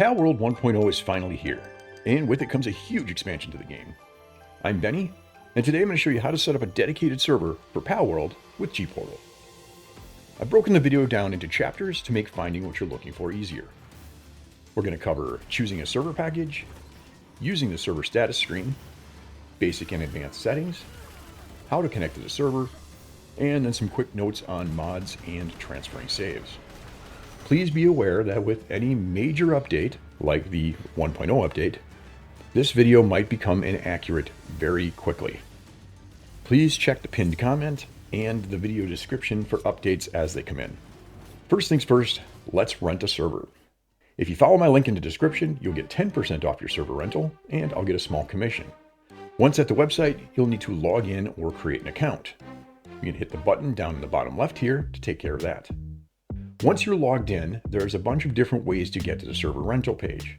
Palworld 1.0 is finally here, and with it comes a huge expansion to the game. I'm Benny, and today I'm going to show you how to set up a dedicated server for Palworld with GPORTAL. I've broken the video down into chapters to make finding what you're looking for easier. We're going to cover choosing a server package, using the server status screen, basic and advanced settings, how to connect to the server, and then some quick notes on mods and transferring saves. Please be aware that with any major update, like the 1.0 update, this video might become inaccurate very quickly. Please check the pinned comment and the video description for updates as they come in. First things first, let's rent a server. If you follow my link in the description, you'll get 10% off your server rental, and I'll get a small commission. Once at the website, you'll need to log in or create an account. You can hit the button down in the bottom left here to take care of that. Once you're logged in, there's a bunch of different ways to get to the server rental page.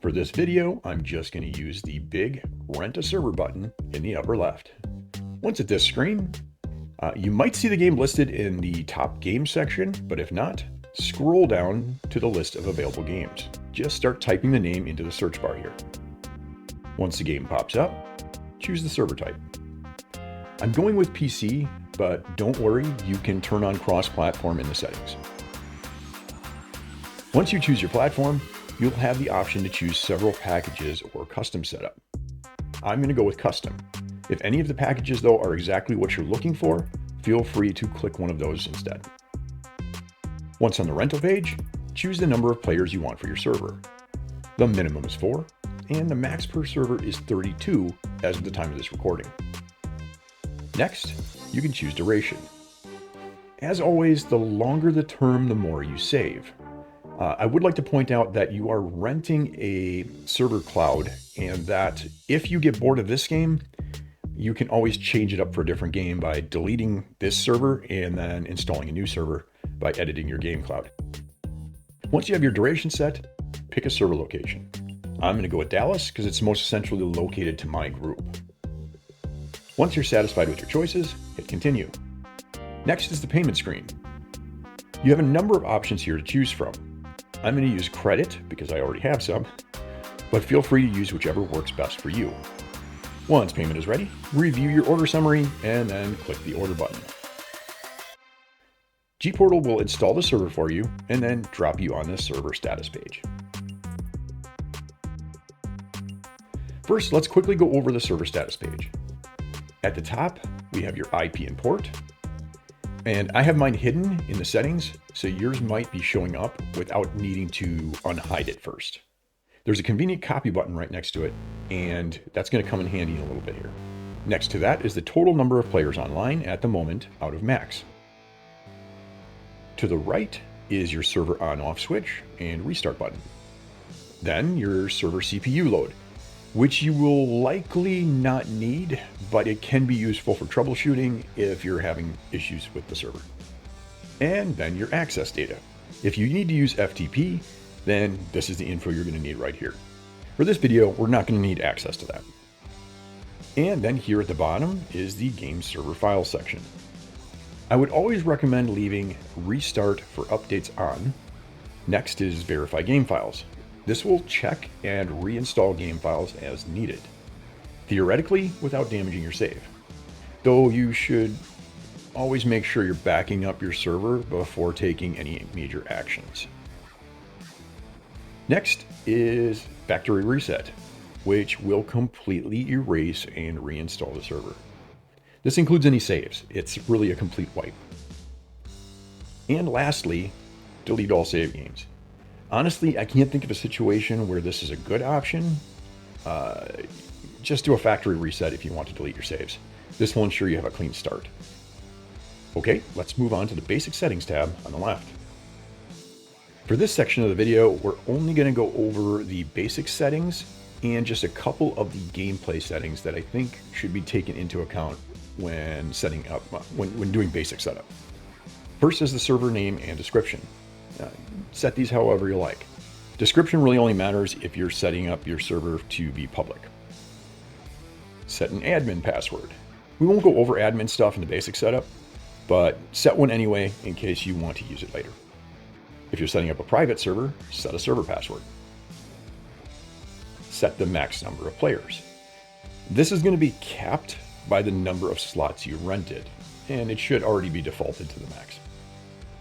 For this video, I'm just going to use the big Rent a Server button in the upper left. Once at this screen, you might see the game listed in the top games section, but if not, scroll down to the list of available games. Just start typing the name into the search bar here. Once the game pops up, choose the server type. I'm going with PC, but don't worry, you can turn on cross-platform in the settings. Once you choose your platform, you'll have the option to choose several packages or custom setup. I'm going to go with custom. If any of the packages, though, are exactly what you're looking for, feel free to click one of those instead. Once on the rental page, choose the number of players you want for your server. The minimum is 4, and the max per server is 32 as of the time of this recording. Next, you can choose duration. As always, the longer the term, the more you save. I would like to point out that you are renting a server cloud, and that if you get bored of this game, you can always change it up for a different game by deleting this server and then installing a new server by editing your game cloud. Once you have your duration set, pick a server location. I'm going to go with Dallas because it's most centrally located to my group. Once you're satisfied with your choices, hit continue. Next is the payment screen. You have a number of options here to choose from. I'm going to use credit because I already have some, but feel free to use whichever works best for you. Once payment is ready, review your order summary and then click the order button. GPORTAL will install the server for you and then drop you on the server status page. First, let's quickly go over the server status page. At the top, we have your IP and port. And I have mine hidden in the settings, so yours might be showing up without needing to unhide it first. There's a convenient copy button right next to it, and that's going to come in handy in a little bit here. Next to that is the total number of players online at the moment out of max. To the right is your server on-off switch and restart button. Then your server CPU load, which you will likely not need, but it can be useful for troubleshooting if you're having issues with the server. And then your access data. If you need to use FTP, then this is the info you're going to need right here. For this video, we're not going to need access to that. And then here at the bottom is the game server files section. I would always recommend leaving restart for updates on. Next is verify game files. This will check and reinstall game files as needed, theoretically without damaging your save. Though you should always make sure you're backing up your server before taking any major actions. Next is factory reset, which will completely erase and reinstall the server. This includes any saves. It's really a complete wipe. And lastly, delete all save games. Honestly, I can't think of a situation where this is a good option. Just do a factory reset if you want to delete your saves. This will ensure you have a clean start. Okay, let's move on to the basic settings tab on the left. For this section of the video, we're only going to go over the basic settings and just a couple of the gameplay settings that I think should be taken into account when setting up, when doing basic setup. First is the server name and description. Set these however you like. Description really only matters if you're setting up your server to be public. Set an admin password. We won't go over admin stuff in the basic setup, but set one anyway in case you want to use it later. If you're setting up a private server, set a server password. set the max number of players. This is going to be capped by the number of slots you rented, and it should already be defaulted to the max.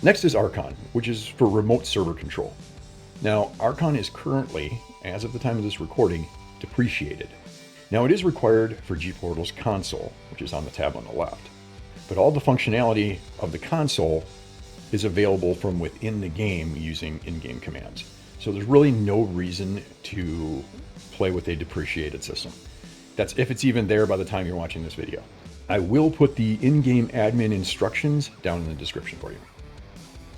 Next is Archon, which is for remote server control. Now, Archon is currently, as of the time of this recording, depreciated. Now, it is required for GPORTAL's console, which is on the tab on the left. But all the functionality of the console is available from within the game using in-game commands. So there's really no reason to play with a depreciated system. That's if it's even there by the time you're watching this video. I will put the in-game admin instructions down in the description for you.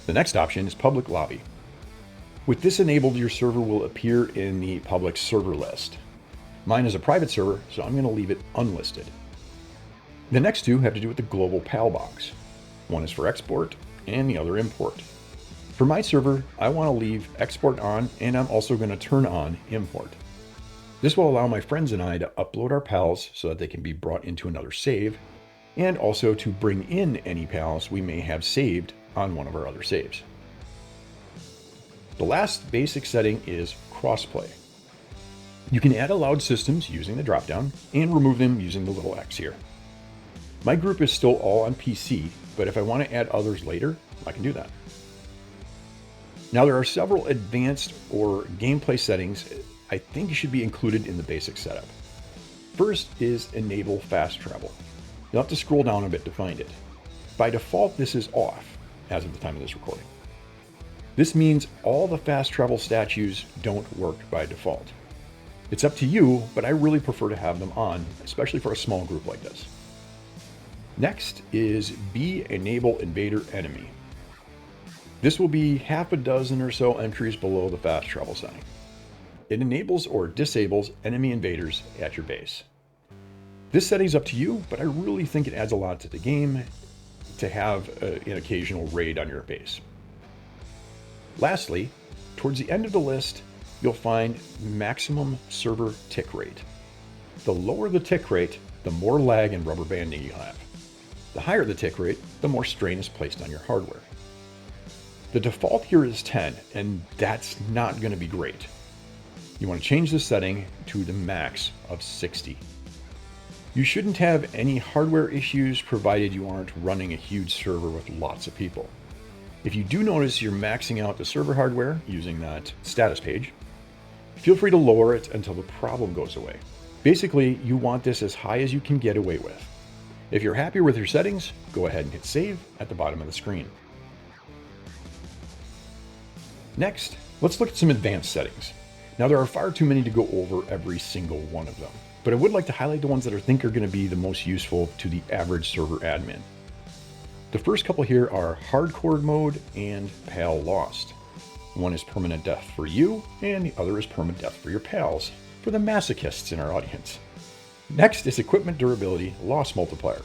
The next option is public lobby. With this enabled, your server will appear in the public server list. Mine is a private server, so I'm going to leave it unlisted. The next two have to do with the global PAL box. One is for export and the other import. For my server, I want to leave export on, and I'm also going to turn on import. This will allow my friends and I to upload our PALs so that they can be brought into another save, and also to bring in any PALs we may have saved on one of our other saves. The last basic setting is crossplay. You can add allowed systems using the dropdown and remove them using the little X here. My group is still all on PC, but if I want to add others later, I can do that. Now, there are several advanced or gameplay settings I think should be included in the basic setup. First is enable fast travel. You'll have to scroll down a bit to find it. By default, this is off as of the time of this recording. This means all the fast travel statues don't work by default. It's up to you, but I really prefer to have them on, especially for a small group like this. Next is B enable invader enemy. This will be half a dozen or so entries below the fast travel setting. It enables or disables enemy invaders at your base. This setting's up to you, but I really think it adds a lot to the game to have an occasional raid on your base. Lastly, towards the end of the list, you'll find maximum server tick rate. The lower the tick rate, the more lag and rubber banding you have. The higher the tick rate, the more strain is placed on your hardware. The default here is 10, and that's not going to be great. You want to change the setting to the max of 60. You shouldn't have any hardware issues provided you aren't running a huge server with lots of people. If you do notice you're maxing out the server hardware using that status page, feel free to lower it until the problem goes away. Basically, you want this as high as you can get away with. If you're happy with your settings, go ahead and hit save at the bottom of the screen. Next, let's look at some advanced settings. Now, there are far too many to go over every single one of them, but I would like to highlight the ones that I think are going to be the most useful to the average server admin. The first couple here are hardcore mode and PAL lost. One is permanent death for you, and the other is permanent death for your pals, for the masochists in our audience. Next is equipment durability loss multiplier.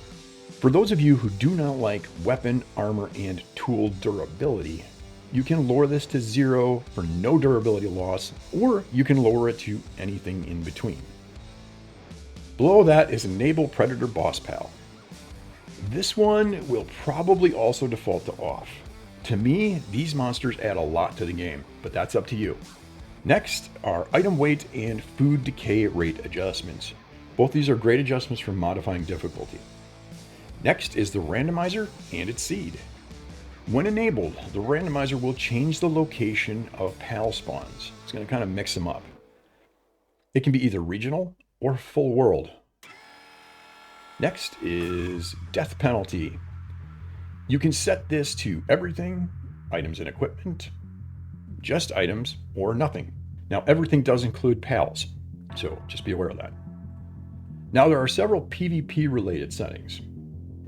For those of you who do not like weapon, armor, and tool durability, you can lower this to 0 for no durability loss, or you can lower it to anything in between. Below that is enable predator boss pal. This one will probably also default to off. To me, these monsters add a lot to the game, but that's up to you. Next are item weight and food decay rate adjustments. Both these are great adjustments for modifying difficulty. Next is the randomizer and its seed. When enabled, the randomizer will change the location of PAL spawns. It's going to kind of mix them up. It can be either regional or full world. Next is death penalty. You can set this to everything, items and equipment, just items, or nothing. Now, everything does include PALs, so just be aware of that. Now, there are several PvP related settings.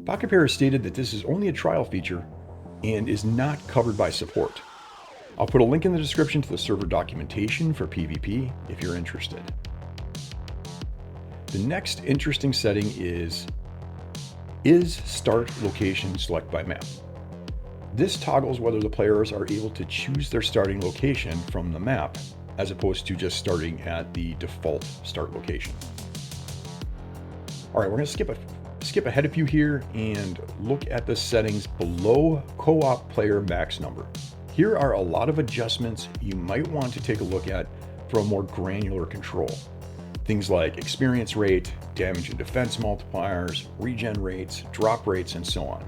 Pocketpair has stated that this is only a trial feature and is not covered by support. I'll put a link in the description to the server documentation for PvP if you're interested. The next interesting setting is start location select by map. This toggles whether the players are able to choose their starting location from the map, as opposed to just starting at the default start location. All right, we're going to skip ahead a few here and look at the settings below co-op player max number. Here are a lot of adjustments you might want to take a look at for a more granular control. Things like experience rate, damage and defense multipliers, regen rates, drop rates, and so on.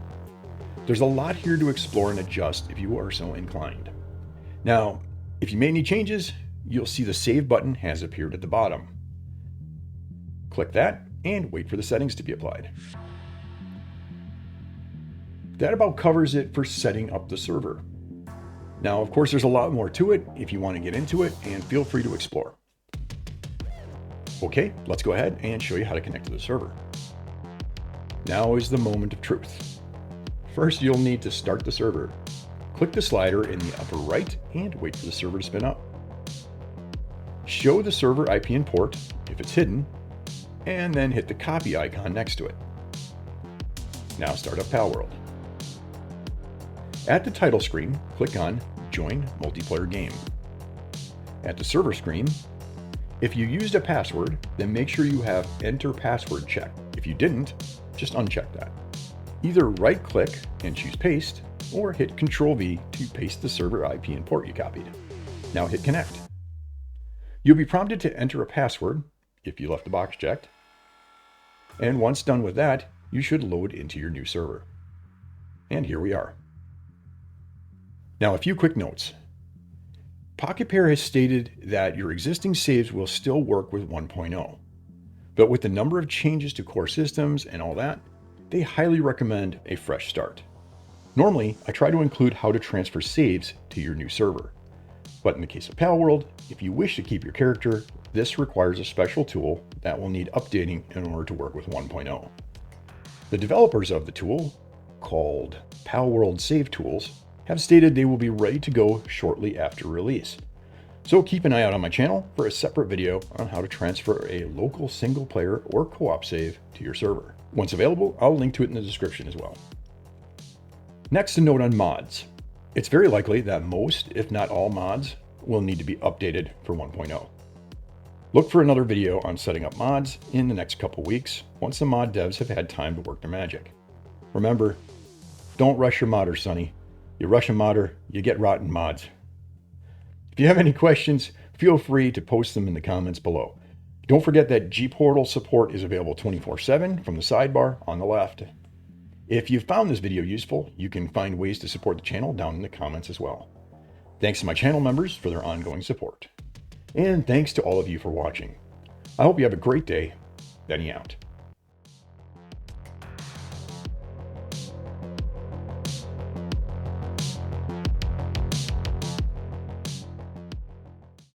There's a lot here to explore and adjust if you are so inclined. Now, if you made any changes, you'll see the Save button has appeared at the bottom. Click that and wait for the settings to be applied. That about covers it for setting up the server. Now, of course, there's a lot more to it if you want to get into it, and feel free to explore. Okay, let's go ahead and show you how to connect to the server. Now is the moment of truth. First, you'll need to start the server. Click the slider in the upper right and wait for the server to spin up. Show the server IP and port if it's hidden, and then hit the copy icon next to it. Now start up Palworld. At the title screen, click on Join Multiplayer Game. At the server screen, if you used a password, then make sure you have Enter Password checked. If you didn't, just uncheck that. Either right-click and choose Paste, or hit Ctrl-V to paste the server IP and port you copied. Now hit Connect. You'll be prompted to enter a password, if you left the box checked. And once done with that, you should load into your new server. And here we are. Now, a few quick notes. Pocketpair has stated that your existing saves will still work with 1.0, but with the number of changes to core systems and all that, they highly recommend a fresh start. Normally, I try to include how to transfer saves to your new server, but in the case of Palworld, if you wish to keep your character, this requires a special tool that will need updating in order to work with 1.0. The developers of the tool, called Palworld Save Tools, have stated they will be ready to go shortly after release. So keep an eye out on my channel for a separate video on how to transfer a local single player or co-op save to your server. Once available, I'll link to it in the description as well. Next, a note on mods. It's very likely that most, if not all mods, will need to be updated for 1.0. Look for another video on setting up mods in the next couple weeks once the mod devs have had time to work their magic. Remember, don't rush your modder, sonny. You rush a modder, you get rotten mods. If you have any questions, feel free to post them in the comments below. Don't forget that GPORTAL support is available 24/7 from the sidebar on the left. If you found this video useful, you can find ways to support the channel down in the comments as well. Thanks to my channel members for their ongoing support. And thanks to all of you for watching. I hope you have a great day. Benny out.